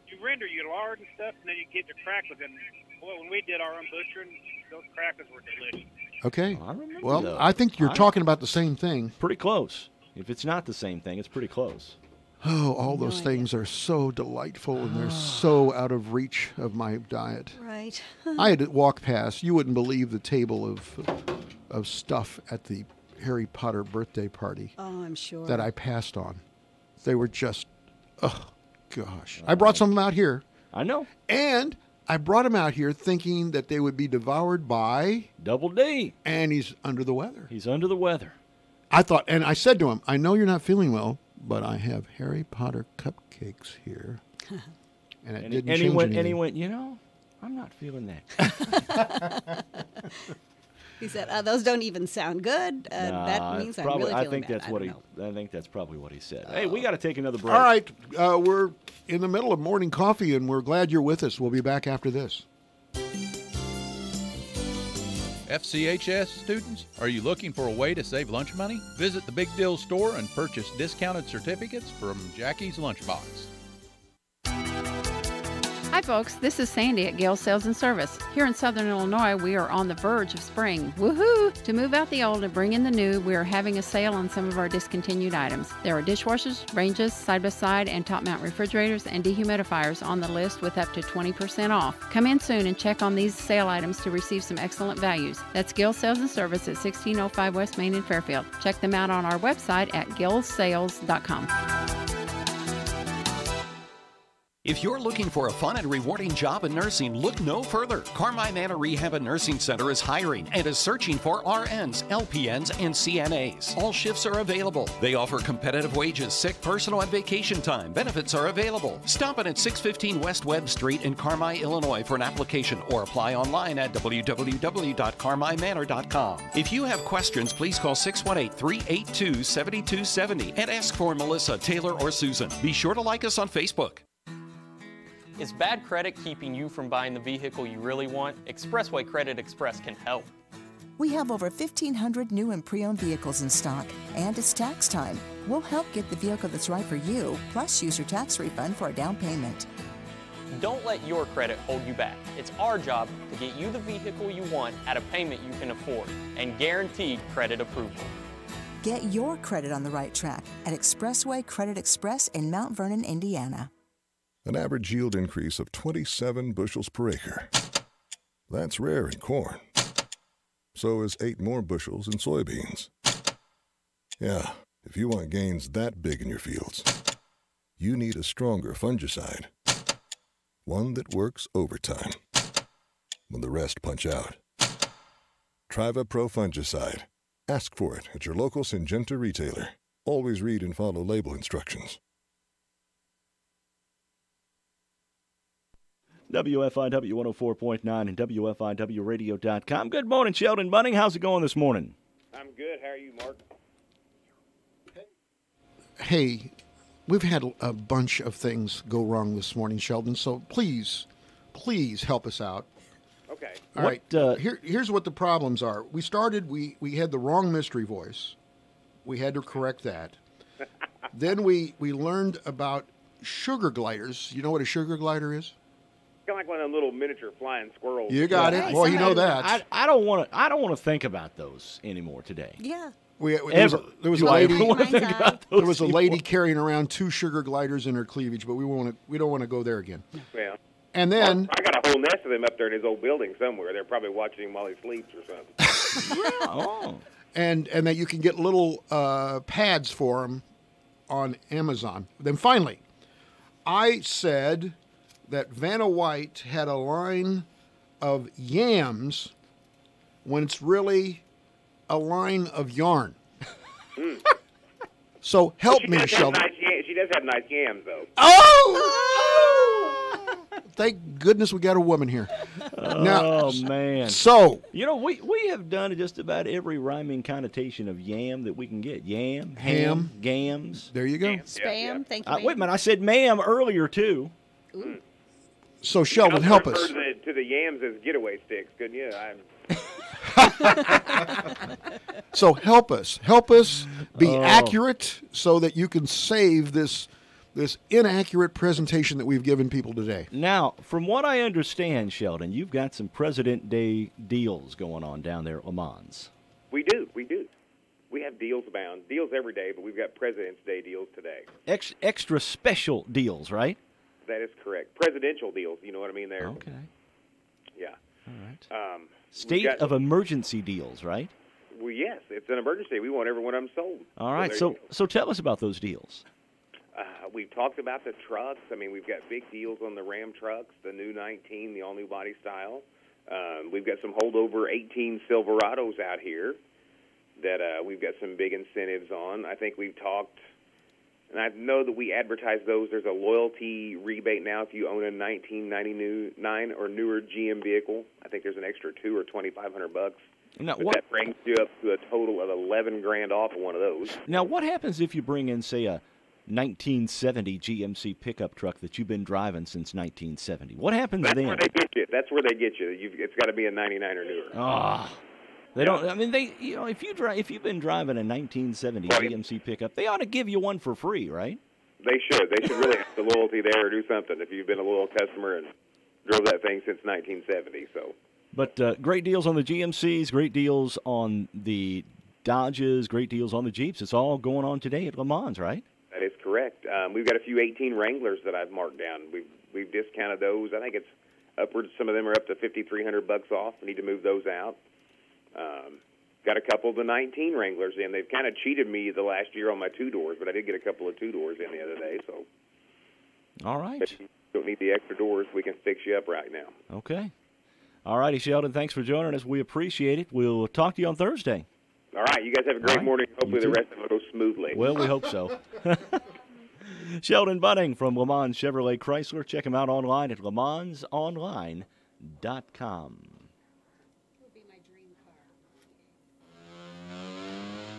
You render your lard and stuff, and then you get the cracklings. And boy, when we did our own butchering, those crackers were delicious. Okay. I remember Well, those. I think you're talking about the same thing. Pretty close. If it's not the same thing, it's pretty close. Oh, all those things are so delightful, and they're so out of reach of my diet. Right. I had to walk past. You wouldn't believe the table of stuff at the Harry Potter birthday party Oh, I'm sure. that I passed on. They were just, oh, gosh. I brought some of them out here. I know. And I brought them out here thinking that they would be devoured by Double D. And he's under the weather. He's under the weather. I thought, and I said to him, I know you're not feeling well, but I have Harry Potter cupcakes here. And it didn't change he went, anything. and he went, I'm not feeling that. He said, "Those don't even sound good. That means I'm really feeling bad." I think that's probably what he said. Hey, we got to take another break. All right, we're in the middle of morning coffee, and we're glad you're with us. We'll be back after this. FCHS students, are you looking for a way to save lunch money? Visit the Big Deal store and purchase discounted certificates from Jackie's Lunchbox. Hi folks, this is Sandy at Gale Sales and Service. Here in Southern Illinois, we are on the verge of spring. Woohoo! To move out the old and bring in the new, we are having a sale on some of our discontinued items. There are dishwashers, ranges, side-by-side, and top-mount refrigerators and dehumidifiers on the list with up to 20% off. Come in soon and check on these sale items to receive some excellent values. That's Gale Sales and Service at 1605 West Main in Fairfield. Check them out on our website at gilesales.com. If you're looking for a fun and rewarding job in nursing, look no further. Carmi Manor Rehab and Nursing Center is hiring and is searching for RNs, LPNs, and CNAs. All shifts are available. They offer competitive wages, sick, personal, and vacation time. Benefits are available. Stop in at 615 West Webb Street in Carmi, Illinois for an application or apply online at www.carmimanor.com. If you have questions, please call 618-382-7270 and ask for Melissa, Taylor, or Susan. Be sure to like us on Facebook. Is bad credit keeping you from buying the vehicle you really want? Expressway Credit Express can help. We have over 1,500 new and pre-owned vehicles in stock, and it's tax time. We'll help get the vehicle that's right for you, plus use your tax refund for a down payment. Don't let your credit hold you back. It's our job to get you the vehicle you want at a payment you can afford and guaranteed credit approval. Get your credit on the right track at Expressway Credit Express in Mount Vernon, Indiana. An average yield increase of 27 bushels per acre. That's rare in corn. So is 8 more bushels in soybeans. Yeah, if you want gains that big in your fields, you need a stronger fungicide. One that works overtime when the rest punch out. Triva Pro Fungicide. Ask for it at your local Syngenta retailer. Always read and follow label instructions. WFIW 104.9 and WFIWradio.com. Good morning, Sheldon Bunning. How's it going this morning? I'm good. How are you, Mark? Hey, we've had a bunch of things go wrong this morning, Sheldon, so please help us out. Okay. All right. Here's what the problems are. We started, we had the wrong mystery voice. We had to correct that. Then we learned about sugar gliders. You know what a sugar glider is? Kind of like one of them little miniature flying squirrels. You got it. Well, you know that. I don't want to think about those anymore today. Yeah. There was a lady carrying around 2 sugar gliders in her cleavage, but we don't want to go there again. Well, and then I got a whole nest of them up there in his old building somewhere. They're probably watching him while he sleeps or something. Oh. And that you can get little pads for them on Amazon. Then finally, I said that Vanna White had a line of yams when it's really a line of yarn. So help me, Sheldon. She does have nice yams, though. Oh! Thank goodness we got a woman here. Oh, man. So, you know, we have done just about every rhyming connotation of yam that we can get. Yam, ham, gams. There you go. Spam, thank you. Wait a minute, I said ma'am earlier, too. Ooh. So, Sheldon, help us. To the yams as getaway sticks, couldn't you? So help us. Help us be accurate so that you can save this inaccurate presentation that we've given people today. Now, from what I understand, Sheldon, you've got some President Day deals going on down there at Le Mans. We do. We have deals abound. Deals every day, but we've got President's Day deals today. Extra special deals, right? That is correct. Presidential deals, you know what I mean there? Okay. Yeah. All right. State of emergency deals, right? Well, yes, it's an emergency. We want every one of them sold. All right, so tell us about those deals. We've talked about the trucks. I mean, we've got big deals on the Ram trucks, the new 19, the all-new body style. We've got some holdover 18 Silverados out here that we've got some big incentives on. I think we've talked, and I know that we advertise those. There's a loyalty rebate now if you own a 1999 or newer GM vehicle. I think there's an extra $2,000 or $2,500. Now, that brings you up to a total of $11,000 off of one of those. Now, what happens if you bring in, say, a 1970 GMC pickup truck that you've been driving since 1970? What happens then? That's where they get you. It's got to be a 99 or newer. They don't. I mean, if you've been driving a 1970 GMC pickup, they ought to give you one for free, right? They should. They should really have the loyalty there or do something if you've been a loyal customer and drove that thing since 1970. So. But great deals on the GMCs, great deals on the Dodges, great deals on the Jeeps. It's all going on today at Le Mans, right? That is correct. We've got a few 18 Wranglers that I've marked down. We've discounted those. I think it's upwards. Some of them are up to $5,300 off. We need to move those out. Got a couple of the 19 Wranglers in. They've kind of cheated me the last year on my 2-doors, but I did get a couple of 2-doors in the other day. So, all right. If you don't need the extra doors, we can fix you up right now. Okay. All righty, Sheldon. Thanks for joining us. We appreciate it. We'll talk to you on Thursday. All right. You guys have a great morning. Hopefully the rest of it goes smoothly. Well, we hope so. Sheldon Bunning from Le Mans Chevrolet Chrysler. Check him out online at lemansonline.com.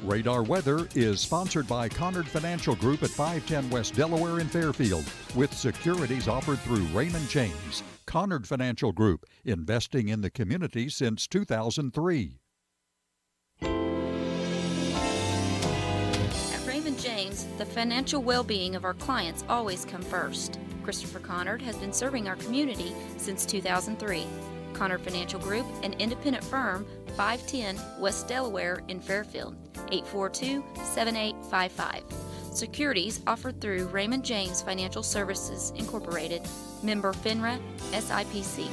Radar Weather is sponsored by Conard Financial Group at 510 West Delaware in Fairfield, with securities offered through Raymond James. Conard Financial Group, investing in the community since 2003. At Raymond James, the financial well-being of our clients always come first. Christopher Conard has been serving our community since 2003. Conard Financial Group, an independent firm, 510 West Delaware in Fairfield, 842-7855. Securities offered through Raymond James Financial Services, Incorporated, member FINRA, SIPC.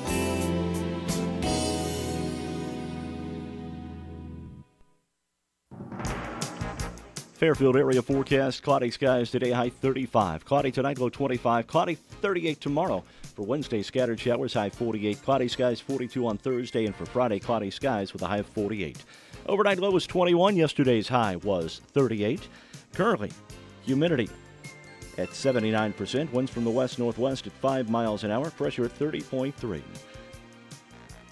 Fairfield area forecast. Cloudy skies today, high 35. Cloudy tonight, low 25. Cloudy 38 tomorrow. For Wednesday, scattered showers, high 48. Cloudy skies 42 on Thursday. And for Friday, cloudy skies with a high of 48. Overnight low was 21. Yesterday's high was 38. Currently, humidity at 79%. Winds from the west-northwest at 5 miles an hour. Pressure at 30.3.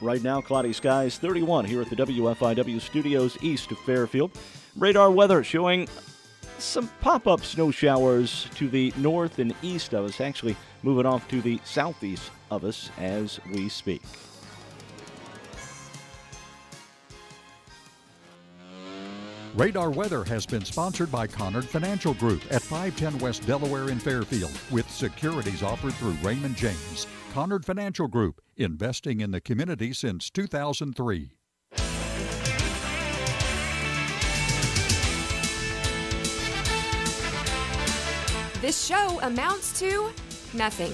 Right now, cloudy skies 31 here at the WFIW studios east of Fairfield. Radar weather showing some pop-up snow showers to the north and east of us, actually moving off to the southeast of us as we speak. Radar Weather has been sponsored by Conard Financial Group at 510 West Delaware in Fairfield, with securities offered through Raymond James. Conard Financial Group, investing in the community since 2003. This show amounts to nothing.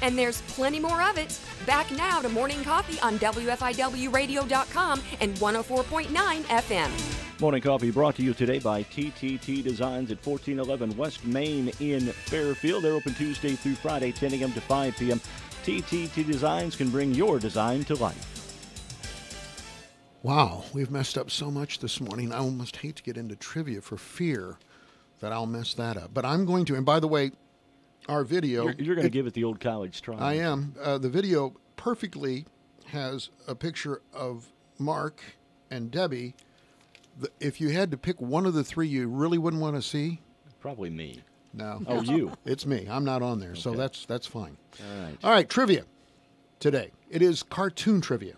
And there's plenty more of it. Back now to Morning Coffee on WFIWradio.com and 104.9 FM. Morning Coffee brought to you today by TTT Designs at 1411 West Main in Fairfield. They're open Tuesday through Friday, 10 a.m. to 5 p.m. TTT Designs can bring your design to life. Wow, we've messed up so much this morning. I almost hate to get into trivia for fear that I'll mess that up. But I'm going to, and by the way, our video... You're going to give it the old college try. I am. The video perfectly has a picture of Mark and Debbie. If you had to pick one of the three you really wouldn't want to see... Probably me. No. Oh, you. It's me. I'm not on there, okay. so that's fine. All right. All right, trivia today. It is cartoon trivia,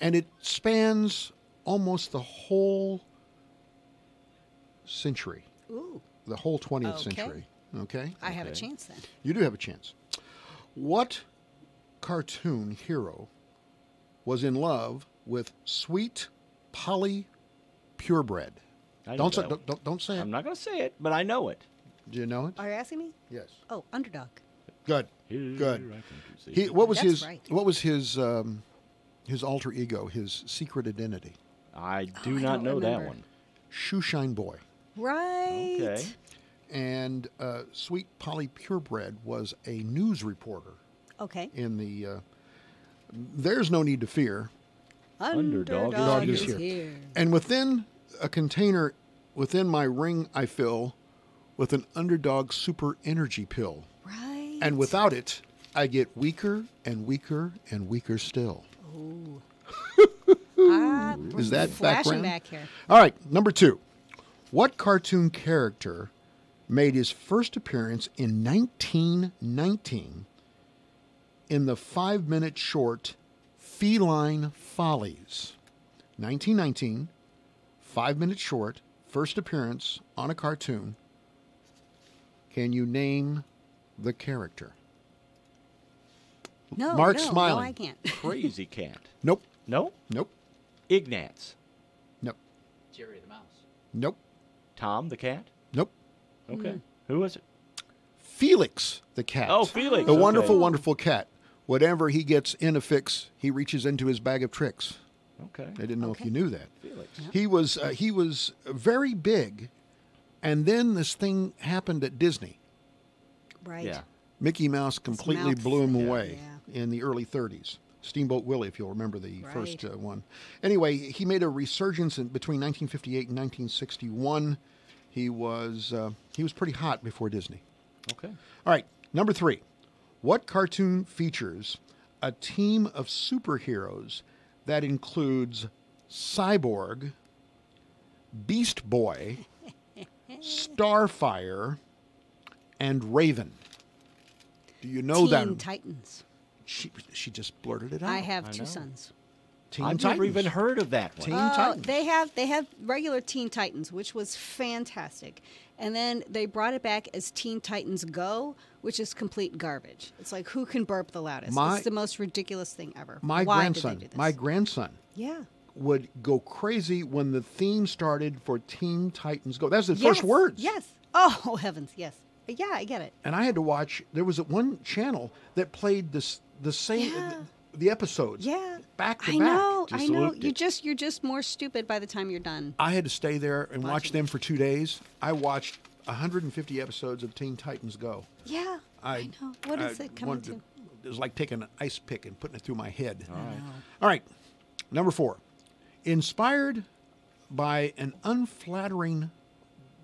and it spans almost the whole century. Ooh. The whole 20th century. Okay? I have a chance then. You do have a chance. What cartoon hero was in love with sweet Polly Purebred? Don't say it. I'm not going to say it, but I know it. Do you know it? Are you asking me? Yes. Oh, Underdog. Good. Good. What was his alter ego, his secret identity? I do not know that one. Shoeshine Boy. Right. Okay. And Sweet Polly Purebred was a news reporter. Okay. In the There's No Need to Fear. Underdog is here. And within a container, within my ring, I fill with an Underdog Super Energy pill. Right. And without it, I get weaker and weaker and weaker still. Ooh. Is that flashing background? Back here? All right, number 2. What cartoon character made his first appearance in 1919 in the 5-minute short Feline Follies? 1919, 5-minute short, first appearance on a cartoon. Can you name the character? No, Mark's smiling. No, I can't. Crazy Cat. Nope. No? Nope. Ignatz. Nope. Jerry the Mouse. Nope. Tom the Cat? Nope. Okay. Who was it? Felix the cat. Oh, Felix. The wonderful, wonderful cat. Whatever he gets in a fix, he reaches into his bag of tricks. Okay. I didn't know if you knew that. Felix. He was very big, and then this thing happened at Disney. Right. Yeah. Mickey Mouse completely mouth. blew him away in the early 30s. Steamboat Willie, if you'll remember the first one. Anyway, he made a resurgence between 1958 and 1961. He was pretty hot before Disney. Okay. All right, number 3. What cartoon features a team of superheroes that includes Cyborg, Beast Boy, Starfire, and Raven? Do you know that? Teen Titans. She just blurted it out. I have two sons. Teen I've Titans. never even heard of that one. Teen Titans. They have regular Teen Titans, which was fantastic. And then they brought it back as Teen Titans Go, which is complete garbage. It's like, who can burp the loudest? It's the most ridiculous thing ever. My Why grandson, did they do this? my grandson Yeah. would go crazy when the theme started for Teen Titans Go. That's the first words. Yes. Oh, heavens, yes. Yeah, I get it. And I had to watch. There was one channel that played the same. the episodes. Yeah. Back to I back. know. Just I know. looped it. You're just more stupid by the time you're done. I had to stay there and watch them for 2 days. I watched 150 episodes of Teen Titans Go. Yeah. I know. What is it coming to? It was like taking an ice pick and putting it through my head. All right. All right. Number 4. Inspired by an unflattering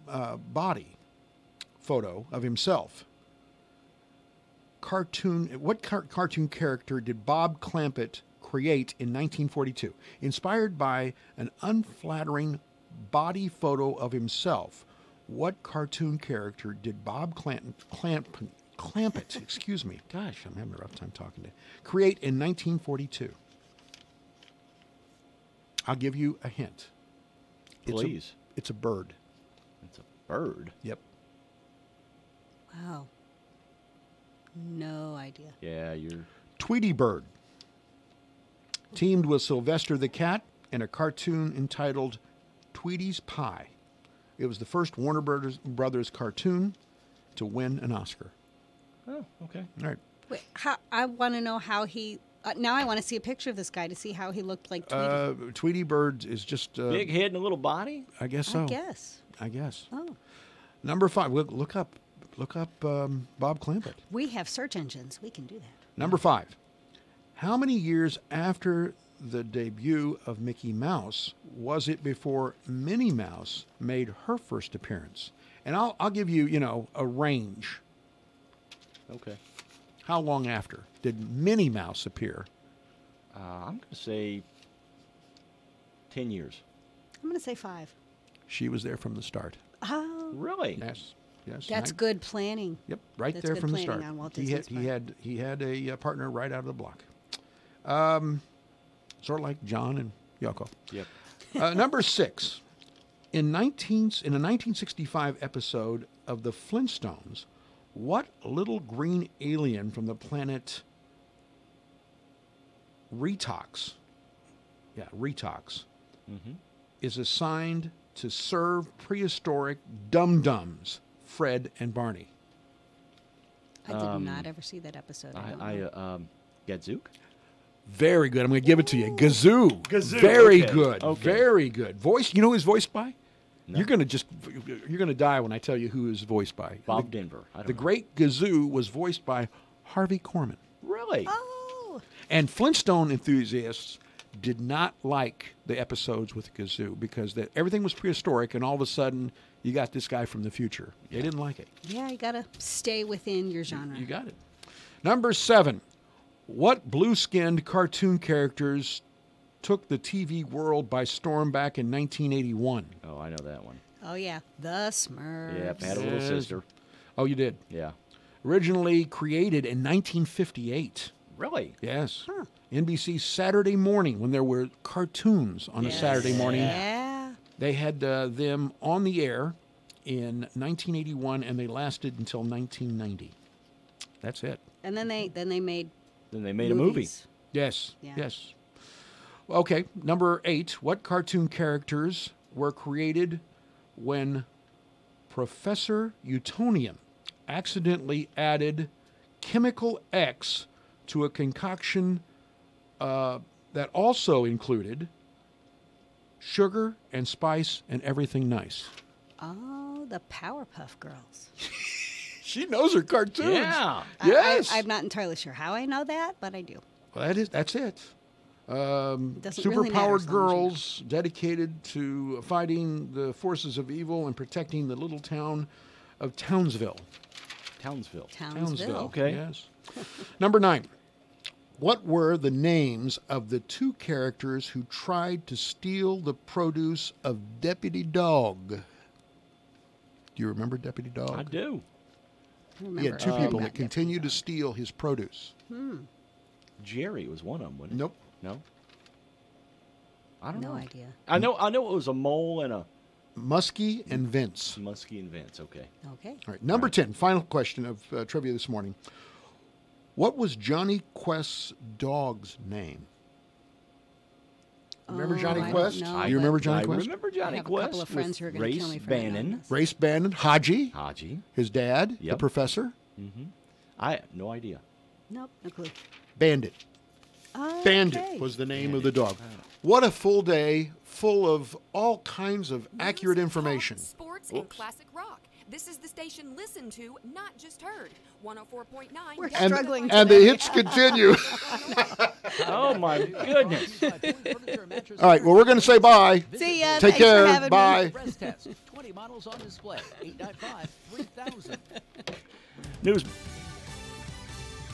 body photo of himself. What cartoon character did Bob Clampett create in 1942? Inspired by an unflattering body photo of himself, what cartoon character did Bob Clampett, excuse me, gosh, I'm having a rough time talking to, create in 1942? I'll give you a hint. Please. It's a bird. It's a bird? Yep. Wow. No idea. Yeah, you're... Tweety Bird. Teamed with Sylvester the Cat in a cartoon entitled Tweety's Pie. It was the first Warner Brothers cartoon to win an Oscar. Oh, okay. All right. Wait, I want to know how he... now I want to see a picture of this guy to see how he looked like Tweety. Tweety Bird is just... big head and a little body? I guess so. I guess. Oh. Number 5. Look up Bob Clampett. We have search engines. We can do that. Number 5. How many years after the debut of Mickey Mouse was it before Minnie Mouse made her first appearance? And I'll give you, a range. Okay. How long after did Minnie Mouse appear? I'm going to say 10 years. I'm going to say 5. She was there from the start. Oh. Really? Yes. Yes. That's good planning. Yep, right That's there good from the planning start. on Walt He had a partner right out of the block. Sort of like John and Yoko. Yep. Number 6. In a 1965 episode of The Flintstones, what little green alien from the planet Retox, is assigned to serve prehistoric dum-dums, Fred and Barney? I did not ever see that episode. Gadzook? Very good. I'm going to give it to you. Gazoo. Gazoo. Very Okay. good. Okay. Very good. Voice. You know who he's voiced by? No. You're going to die when I tell you who is voiced by. Bob Denver. I don't The know. great Gazoo was voiced by Harvey Korman. Really? Oh. And Flintstone enthusiasts did not like the episodes with Gazoo because everything was prehistoric, and all of a sudden you got this guy from the future. They didn't like it. Yeah, you got to stay within your genre. You got it. Number 7. What blue-skinned cartoon characters took the TV world by storm back in 1981? Oh, I know that one. Oh, yeah. The Smurfs. Yeah, I had a little sister. Oh, you did? Yeah. Originally created in 1958. Really? Yes. NBC Saturday morning, when there were cartoons on a Saturday morning. Yeah. They had them on the air in 1981, and they lasted until 1990. That's it. And then they made a movie. Yes. Yeah. Yes. Okay. Number 8. What cartoon characters were created when Professor Utonium accidentally added Chemical X to a concoction that also included sugar and spice and everything nice? Oh, the Powerpuff Girls. She knows her cartoons. Yeah. Yes. I'm not entirely sure how I know that, but I do. Well, that's it. Doesn't Superpowered really matter as long as you know. girls dedicated to fighting the forces of evil and protecting the little town of Townsville. Townsville. Okay. Yes. Number 9. What were the names of the 2 characters who tried to steal the produce of Deputy Dog? Do you remember Deputy Dog? I do. He had 2 people that continued to steal his produce. Jerry was one of them, wasn't it? Nope. No? I don't know. No idea. I know it was a mole and a... Muskie and Vince. Muskie and Vince, okay. Okay. All right. Number 10, final question of trivia this morning. What was Johnny Quest's dog's name? Remember Johnny I Quest? don't know, You remember but Johnny I Quest? remember Johnny I have Quest a couple of friends who are going to kill me Race for not knowing Bannon. this. Race Bannon, Haji, Haji. his dad, the Yep. professor, Mm-hmm. I have no idea. Nope, no clue. Bandit. Bandit was the name of the dog. What a full day, full of all kinds of accurate information. Sports and classic rock. This is the station listened to, not just heard. 104.9. We're struggling and the hits continue. Oh, my goodness. All right, well, we're going to say bye. See ya. Take Thanks care. for having Bye. me. Press test. 20 models on display. 895-3000. News.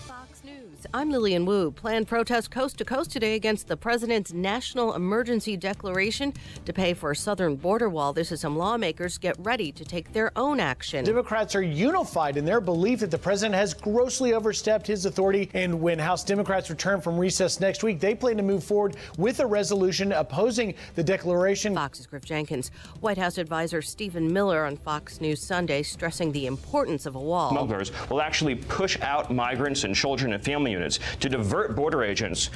Fox News. I'm Lillian Wu. Planned protests coast to coast today against the president's national emergency declaration to pay for a southern border wall. This as some lawmakers get ready to take their own action. Democrats are unified in their belief that the president has grossly overstepped his authority. And when House Democrats return from recess next week, they plan to move forward with a resolution opposing the declaration. Fox's Griff Jenkins. White House advisor Stephen Miller on Fox News Sunday stressing the importance of a wall. Smugglers will actually push out migrants and children and family units to divert border agents